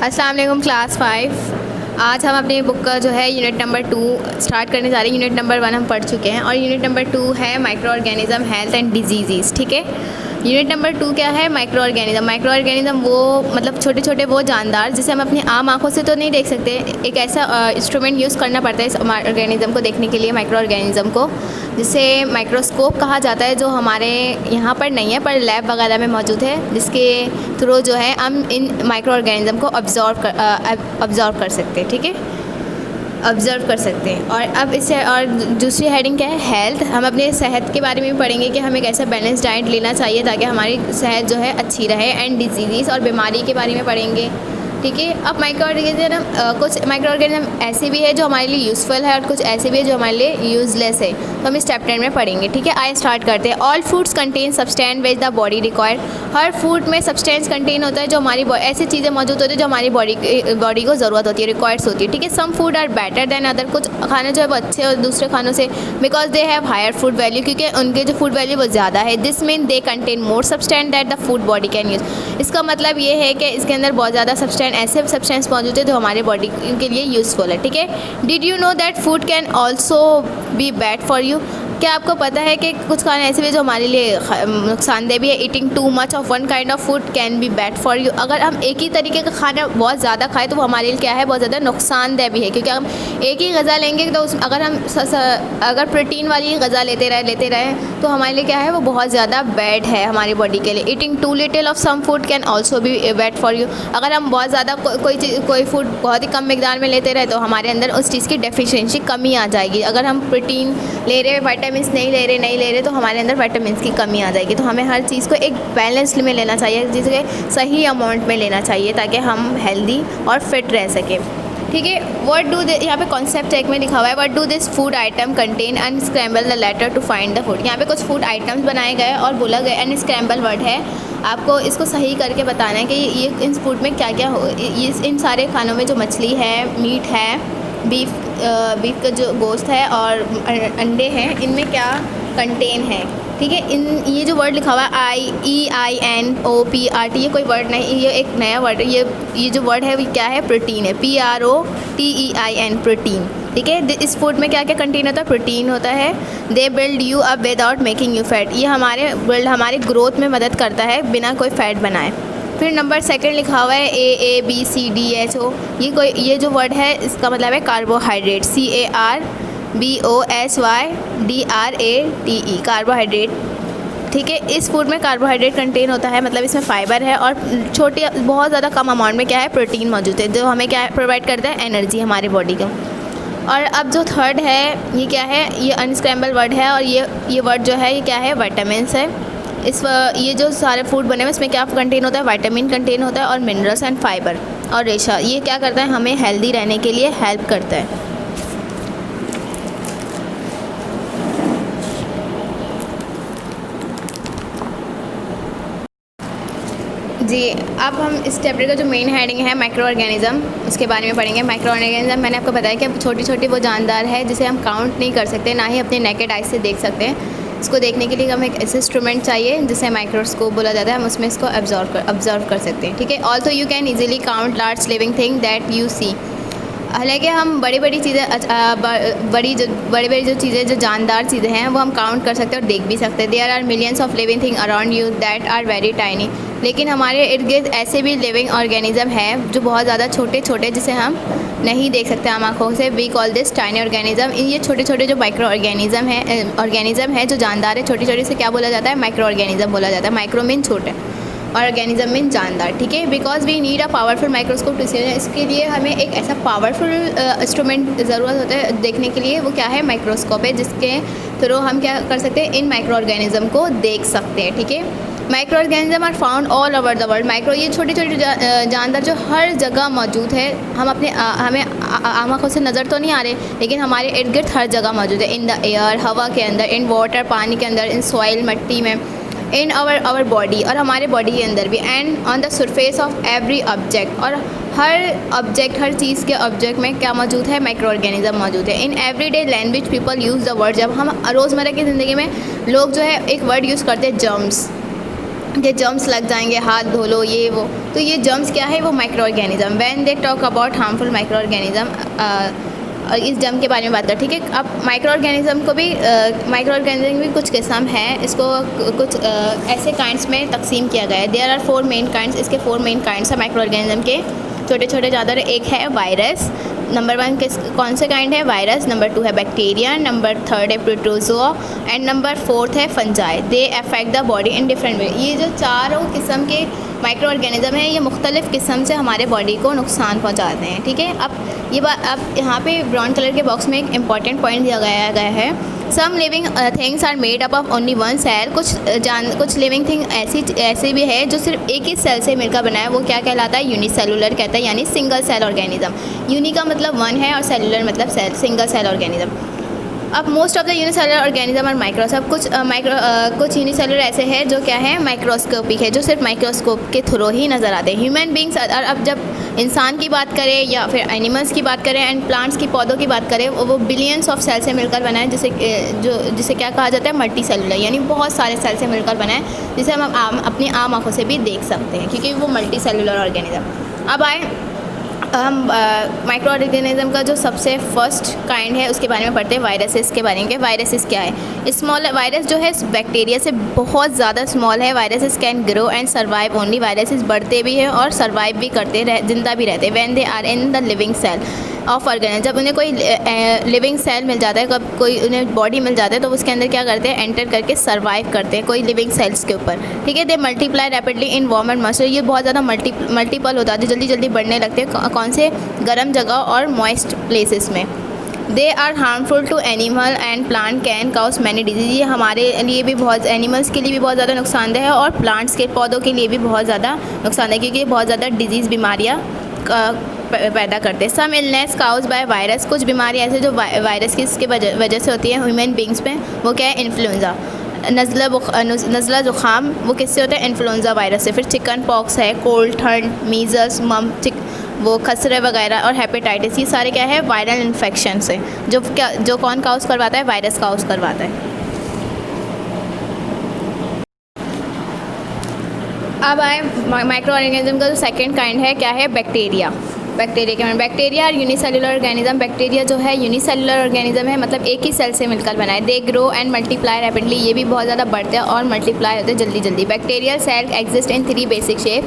अस्सलाम वालेकुम क्लास 5। आज हम अपनी बुक का जो है यूनिट नंबर 2 स्टार्ट करने जा रहे हैं। यूनिट नंबर 1 हम पढ़ चुके हैं और यूनिट नंबर 2 है micro organism health and disease. ठीक है, यूनिट नंबर 2 क्या है? Micro organism. माइक्रो ऑर्गेनिज्म वो मतलब छोटे छोटे वो जानदार जिसे हम अपनी आम आँखों से तो नहीं देख सकते। एक ऐसा इंस्ट्रूमेंट यूज़ करना पड़ता है इस ऑर्गेनिज्म को देखने के लिए, माइक्रो ऑर्गेनिज्म को, जिसे माइक्रोस्कोप कहा जाता है, जो हमारे यहाँ पर नहीं है पर लैब वगैरह में मौजूद है, जिसके थ्रू जो है हम इन माइक्रो ऑर्गेनिज्म को ऑब्ज़र्व कर सकते हैं। ठीक है, ऑब्ज़र्व कर सकते हैं। और अब इससे और दूसरी हेडिंग क्या है? हेल्थ। हम अपने सेहत के बारे में भी पढ़ेंगे कि हमें कैसा बैलेंस डाइट लेना चाहिए ताकि हमारी सेहत जो है अच्छी रहे। एंड डिजीज़ और बीमारी के बारे में पढ़ेंगे। ठीक है, अब माइक्रो ऑर्गेनिज्म, कुछ माइक्रो ऑर्गेनिज्म ऐसे भी है जो हमारे लिए यूज़फुल है और कुछ ऐसे भी है जो हमारे लिए यूज़लेस है, तो हम इस चैप्टर में पढ़ेंगे। ठीक है, आइए स्टार्ट करते हैं। All foods contain substance which the body require. Her food में सब्सटेंस कंटेन होता है जो हमारी ऐसी चीज़ें मौजूद होती है जो हमारी बॉडी को ज़रूरत होती है, रिक्वायर्स होती है। ठीक है, some food are better than other. कुछ खाने जो है वो अच्छे और दूसरे खानों से, because they have higher food value, क्योंकि उनके जो फूड वैल्यू वो ज़्यादा है। This mean they contain more substance that the food body can use. इसका मतलब ये है कि इसके अंदर बहुत ज़्यादा सब्सटेंस, ऐसे सब्सटेंस मौजूद है जो हमारे बॉडी के लिए यूज़फुल है। ठीक है, did you know that food can also be bad for you. क्या आपको पता है कि कुछ खाने ऐसे भी जो हमारे लिए नुकसानदेह भी है। Eating too much of one kind of food can be bad for you. अगर हम एक ही तरीके का खाना बहुत ज़्यादा खाएं तो वो हमारे लिए क्या है? बहुत ज़्यादा नुकसानदेह भी है, क्योंकि हम एक ही गज़ा लेंगे तो अगर हम अगर प्रोटीन वाली गज़ा लेते रहे तो हमारे लिए क्या है? वो बहुत ज़्यादा बैड है हमारी बॉडी के लिए। Eating too little of some food can also be bad for you. अगर हम बहुत ज़्यादा कोई फूड बहुत ही कम मिकदार में लेते रहे तो हमारे अंदर उस चीज़ की डेफिशिएंसी कमी आ जाएगी। अगर हम प्रोटीन ले रहे, विटामिन नहीं ले रहे तो हमारे अंदर विटामिन की कमी आ जाएगी। तो हमें हर चीज़ को एक बैलेंस में लेना चाहिए, जिसे सही अमाउंट में लेना चाहिए ताकि हम हेल्दी और फिट रह सकें। ठीक है, व्हाट डू दे, यहाँ पे कॉन्सेप्ट एक में लिखा हुआ है, what do this food item contain, unscramble the letter to find the food. यहाँ पे कुछ फूड आइटम्स बनाए गए और बोला गया, अनस्क्रैम्बल वर्ड है, आपको इसको सही करके बताना है कि ये इन फूड में क्या क्या हो। इन सारे खानों में जो मछली है, मीट है, बीफ का जो गोश्त है और अंडे हैं, इनमें क्या कंटेन है। ठीक है, ये जो वर्ड लिखा हुआ है IEINOPRT, ये कोई वर्ड नहीं, ये एक नया वर्ड है। ये जो वर्ड है वो क्या है? प्रोटीन है, PROTEIN, प्रोटीन। ठीक है, इस फूड में क्या क्या कंटेन होता है? प्रोटीन होता है। They build you up without making you fat. ये हमारे ग्रोथ में मदद करता है बिना कोई फैट बनाए। फिर नंबर सेकंड लिखा हुआ है AABCDHO। ये जो वर्ड है इसका मतलब है कार्बोहाइड्रेट, CARBOHYDRATE, कार्बोहाइड्रेट। ठीक है, इस फूड में कार्बोहाइड्रेट कंटेन होता है, मतलब इसमें फाइबर है और बहुत ज़्यादा कम अमाउंट में क्या है? प्रोटीन मौजूद है, जो हमें क्या प्रोवाइड करता है? एनर्जी हमारे बॉडी को। और अब जो थर्ड है ये क्या है? ये अनस्क्रैम्बल वर्ड है और ये वर्ड जो है ये क्या है? विटामिन्स है। ये जो सारे फूड बने हुए इसमें क्या कंटेन होता है? विटामिन कंटेन होता है और मिनरल्स एंड फाइबर और रेशा। ये क्या करता है? हमें हेल्दी रहने के लिए हेल्प करता है। जी, अब हम इस चैप्टर का जो मेन हेडिंग है माइक्रो ऑर्गेनिज्म, उसके बारे में पढ़ेंगे। माइक्रो ऑर्गेनिज्म मैंने आपको बताया कि छोटी छोटी वो जानदार है जिसे हम काउंट नहीं कर सकते, ना ही अपने नेकेड आई से देख सकते हैं। इसको देखने के लिए हमें एक ऐसे इंस्ट्रूमेंट चाहिए जिसे माइक्रोस्कोप बोला जाता है, हम उसमें इसको ऑब्जर्व कर सकते हैं। ठीक है, also you can easily count large living thing that you see. हालांकि हम बड़ी चीज़ें, बड़ी जो चीज़ें, जो जानदार चीज़ें हैं वो हम काउंट कर सकते हैं और देख भी सकते हैं। There are millions of living thing around you that are very tiny. लेकिन हमारे इर्द गिर्द ऐसे भी लिविंग ऑर्गेनिज्म हैं जो बहुत ज़्यादा छोटे जिसे हम नहीं देख सकते आम आँखों से। We call this tiny organism. ये छोटे जो माइक्रो ऑर्गेनिज्म है जो जानदार है, छोटे से क्या बोला जाता है? माइक्रो ऑर्गेनिज्म बोला जाता है। माइक्रो मीन छोटे, ऑर्गेनिज्म मीन जानदार। ठीक है, because we need a powerful microscope to see. इसके लिए हमें एक ऐसा पावरफुल इंस्ट्रूमेंट ज़रूरत होता है देखने के लिए, वो क्या है? माइक्रोस्कोप है, जिसके थ्रू हम क्या कर सकते हैं? इन माइक्रो ऑर्गेनिज्म को देख सकते हैं। ठीक है, micro organism are found all over the world. Micro ये छोटे जानदार जो हर जगह मौजूद है। हमें आँखों से नज़र तो नहीं आ रहे, लेकिन हमारे इर्द गिर्द हर जगह मौजूद है। इन द एयर, हवा के अंदर, इन वाटर, पानी के अंदर, इन सॉइल, मिट्टी में, इन आवर बॉडी, और हमारे बॉडी के अंदर भी, and on the surface of every object. और हर चीज़ के ऑब्जेक्ट में क्या मौजूद है? माइक्रो ऑर्गेनिज्म मौजूद है। In everyday language people use the word. जब हम रोज़मर्रा की ज़िंदगी में लोग जो है एक वर्ड यूज़ करते हैं, जर्म्स। कि जर्म्स लग जाएंगे, हाथ धो लो, ये वो। तो ये जर्म्स क्या है, वो micro organism. When they talk about harmful micro organism, और इस जर्म के बारे में बात करते हैं, ठीक है। अब माइक्रो ऑर्गेनिज़म को भी माइक्रो ऑर्गेनिज़म भी कुछ किस्म है, इसको कुछ ऐसे काइंड्स में तकसीम किया गया है। देयर आर 4 मेन काइंड्स, इसके 4 मेन काइंड्स हैं माइक्रो ऑर्गेनिज़म के, छोटे छोटे ज़्यादा। एक है वायरस, नंबर 1 कौन से काइंड है, वायरस। नंबर 2 है बैक्टीरिया, नंबर 3 है प्रोटोजोआ, एंड नंबर 4 है fungi. They affect the body in different way. ये जो चारों किस्म के माइक्रो ऑर्गेनिज़म हैं, ये मुख्तलिफ़ किस्म से हमारे बॉडी को नुकसान पहुंचाते हैं, ठीक है। अब यहाँ पे ब्राउन कलर के बॉक्स में एक इम्पॉर्टेंट पॉइंट दिया गया है। Some living things are made up of only 1 cell. कुछ लिविंग थिंग ऐसी भी है जो सिर्फ एक ही सेल से मिलकर बना है, वो क्या कहलाता है, यूनिसेलुलर कहता है, यानी सिंगल सेल ऑर्गेनिज़म। यूनि का मतलब 1 है और सेलुलर मतलब सेल, सिंगल सेल ऑर्गेनिज़म। अब most of the unicellular organism और माइक्रोस्कोप, कुछ यूनिसेलुलर ऐसे हैं जो क्या है, माइक्रोस्कोपिक है, जो सिर्फ माइक्रोस्कोप के थ्रू ही नज़र आते हैं। ह्यूमन बींग्स, अब जब इंसान की बात करें या फिर एनिमल्स की बात करें एंड प्लांट्स की, पौधों की बात करें, वो बिलियंस ऑफ सेल से मिलकर बना है, जिसे क्या कहा जाता है, मल्टी सेलुलर, यानी बहुत सारे सेल से मिलकर बना है, जिसे हम अपनी आम आँखों से भी देख सकते हैं, क्योंकि वो मल्टी सेलुलर ऑर्गेनिज्म। अब आए हम माइक्रो ऑर्गेनिज्म का जो सबसे फर्स्ट काइंड है उसके बारे में पढ़ते हैं, वायरसेस के बारे में। वायरसेस क्या है, स्मॉल वायरस जो है बैक्टीरिया से बहुत ज़्यादा स्मॉल है। Viruses can grow and survive only, viruses बढ़ते भी हैं और सर्वाइव भी करते जिंदा भी रहते हैं। When they are in the living cell of organism, जब उन्हें कोई लिविंग सेल मिल जाता है, कब कोई उन्हें बॉडी मिल जाता है, तो उसके अंदर क्या करते हैं, एंटर करके सर्वाइव करते हैं कोई लिविंग सेल्स के ऊपर, ठीक है। दे multiply rapidly in warm and moisture, ये बहुत ज़्यादा मल्टीपल होता है, जल्दी जल्दी बढ़ने लगते हैं कौन से, गर्म जगह और मॉइस्ट प्लेसेस में। They are harmful to animal and plant, can cause many disease, ये हमारे लिए भी बहुत, एनिमल्स के लिए भी बहुत ज़्यादा नुकसानदेह है और प्लांट्स के, पौधों के लिए भी बहुत ज़्यादा नुकसानदेह, क्योंकि ये बहुत ज़्यादा डिजीज़, बीमारियाँ पैदा करते हैं। सम इलनेस काउज बाय वायरस, कुछ बीमारी ऐसे जो वायरस की इसके वजह से होती है ह्यूमन बींग्स में, वो क्या है, इन्फ्लुएंजा। नज़ला ज़ुकाम वो किससे होता है, इन्फ्लुएंजा वायरस से। फिर चिकन पॉक्स है, कोल्ड, ठंड, मीज़ल्स, मम, वो खसरे वगैरह, और हेपेटाइटिस, ये सारे क्या है, वायरल इन्फेक्शन से, जो कौन काउज करवाता है, वायरस काउज करवाता है। अब आए माइक्रो ऑर्गेनिज्म का जो सेकंड काइंड है, क्या है, बैक्टीरिया। बैक्टीरिया के बैक्टीरिया और यूनिसेलुलर ऑर्गेनिज्म, बैक्टीरिया जो है यूनिसेलुलर ऑर्गेनिज्म है, मतलब एक ही सेल से मिलकर बना है। They grow and multiply rapidly, ये भी बहुत ज़्यादा बढ़ते हैं और मल्टीप्लाई होते हैं जल्दी जल्दी। Bacterial cell exist in 3 basic shape,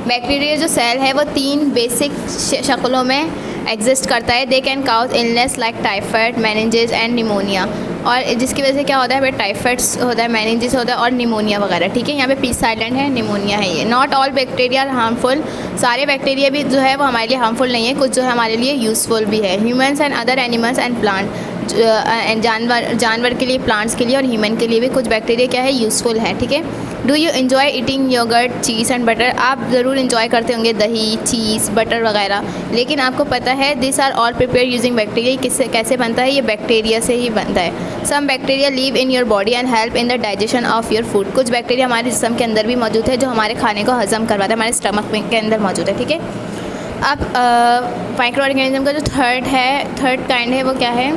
bacteria जो सेल है वो 3 बेसिक शक्लों में एग्जिस्ट करता है। They can cause illness like typhoid, meninges and pneumonia, और जिसकी वजह से क्या होता है, फिर टाइफाइड्स होता है, मेनिंजेस होता है और निमोनिया वगैरह, ठीक है। यहाँ पे पीस साइलेंट है, निमोनिया है ये। Not all bacteria are harmful, सारे बैक्टीरिया भी जो है वो हमारे लिए हार्मफुल नहीं है, कुछ जो है हमारे लिए यूज़फुल भी है। Humans and other animals and plant, जानवर के लिए, प्लांट्स के लिए और ह्यूमन के लिए भी कुछ बैक्टीरिया क्या है, यूज़फुल है, ठीक है। Do you enjoy eating yogurt, cheese and butter, आप ज़रूर इन्जॉय करते होंगे दही, चीज़, बटर वगैरह, लेकिन आपको पता है this are all prepare using bacteria, किससे कैसे बनता है, ये बैक्टीरिया से ही बनता है। Some bacteria live in your body and help in the digestion of your food, कुछ बैक्टीरिया हमारे जिस्म के अंदर भी मौजूद है जो हमारे खाने को हजम करवाता है, हमारे स्टमक के अंदर मौजूद है, ठीक है। अब माइक्रो ऑर्गेनिज्म का जो थर्ड काइंड है वो क्या है,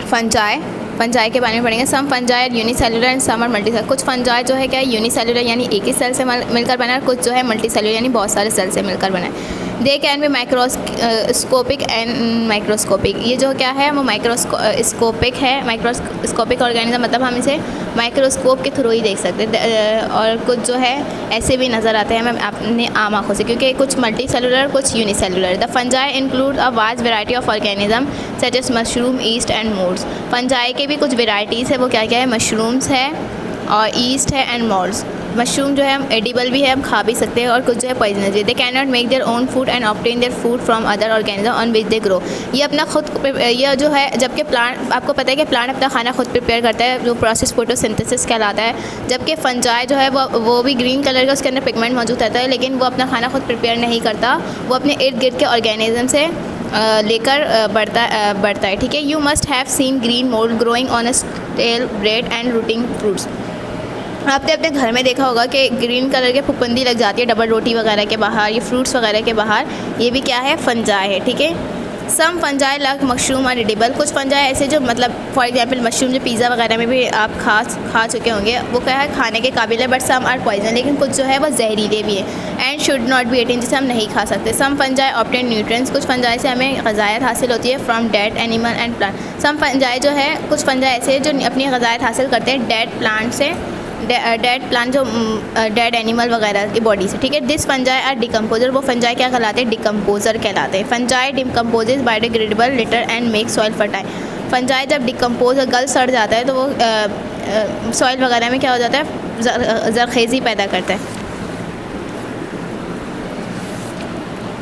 फंजाई। फंजाई के बारे में पढ़ेंगे। Some fungi unicellular and some are multicellular, कुछ फंजाई जो है क्या है, यूनिसेलुलर यानी एक ही सेल से मिलकर बना है, कुछ जो है मल्टीसेलुलर यानी बहुत सारे सेल से मिलकर बना है। They can be microscopic and microscopic, ये जो क्या है वो माइक्रोस्कोपिक है, माइक्रोस्कोपिक ऑर्गेनिज्म, मतलब हम इसे माइक्रोस्कोप के थ्रू ही देख सकते हैं, और कुछ जो है ऐसे भी नज़र आते हैं हमें अपने आम आँखों से, क्योंकि कुछ मल्टी सेलुलर, कुछ unicellular. The fungi include a vast variety of organism such as mushroom, yeast and moulds, fungi के भी कुछ वेराइटीज़ है, वो क्या क्या है, मशरूम्स है और ईस्ट है एंड मोल्ड्स। मशरूम जो है हम एडिबल भी है, हम खा भी सकते हैं, और कुछ जो है पॉइजनस भी। They can not make their own food and obtain their food from other organism on which they grow, ये अपना खुद, ये जो है, जबकि प्लांट, आपको पता है कि प्लांट अपना खाना खुद प्रिपेयर करता है, जो प्रोसेस फोटोसिंथेसिस कहलाता है, जबकि फंजाई जो है वो भी ग्रीन कलर का उसके अंदर पिगमेंट मौजूद रहता है, लेकिन वो अपना खाना खुद प्रिपेयर नहीं करता, वो अपने इर्द गिर्द के ऑर्गेनिज्म से लेकर बढ़ता है, ठीक है। You must have seen green mould growing on a stale bread and rotting fruits, आपने अपने घर में देखा होगा कि ग्रीन कलर के फुफुंदी लग जाती है डबल रोटी वगैरह के बाहर, ये फ्रूट्स वगैरह के बाहर, ये भी क्या है, फंजाई है, ठीक है। Some fungi like mushroom are edible, कुछ फंजाई ऐसे जो मतलब फॉर एग्जांपल मशरूम जो पिज़्ज़ा वगैरह में भी आप खा चुके होंगे, वो क्या है खाने के काबिल है, बट सम आर पॉइजन, लेकिन कुछ जो है वो जहरीले भी है। And should not be eaten, जिसे हम नहीं खा सकते। सम फंजाई ऑब्टेन न्यूट्रिएंट्स, कुछ फंजाई से हमें ग़िज़ायत हासिल होती है from dead animal and plant. Some fungi जो है, कुछ फंजाई ऐसे जो अपनी ग़िज़ायत हासिल करते हैं डेड प्लांट से, डेड प्लांट जो डेड एनिमल वगैरह की बॉडी से, ठीक है। दिस फंजाई आर डिकम्पोजर, वो फंजाई क्या कहलाते हैं? डिकम्पोजर कहलाते हैं। Fungi decomposes biodegradable litre and make soil fertile, fungi जब डिकम्पोज गल सड़ जाता है तो वो सॉइल वगैरह में क्या हो जाता है? ज़रखेज़ी पैदा करता है।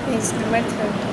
Page number 30।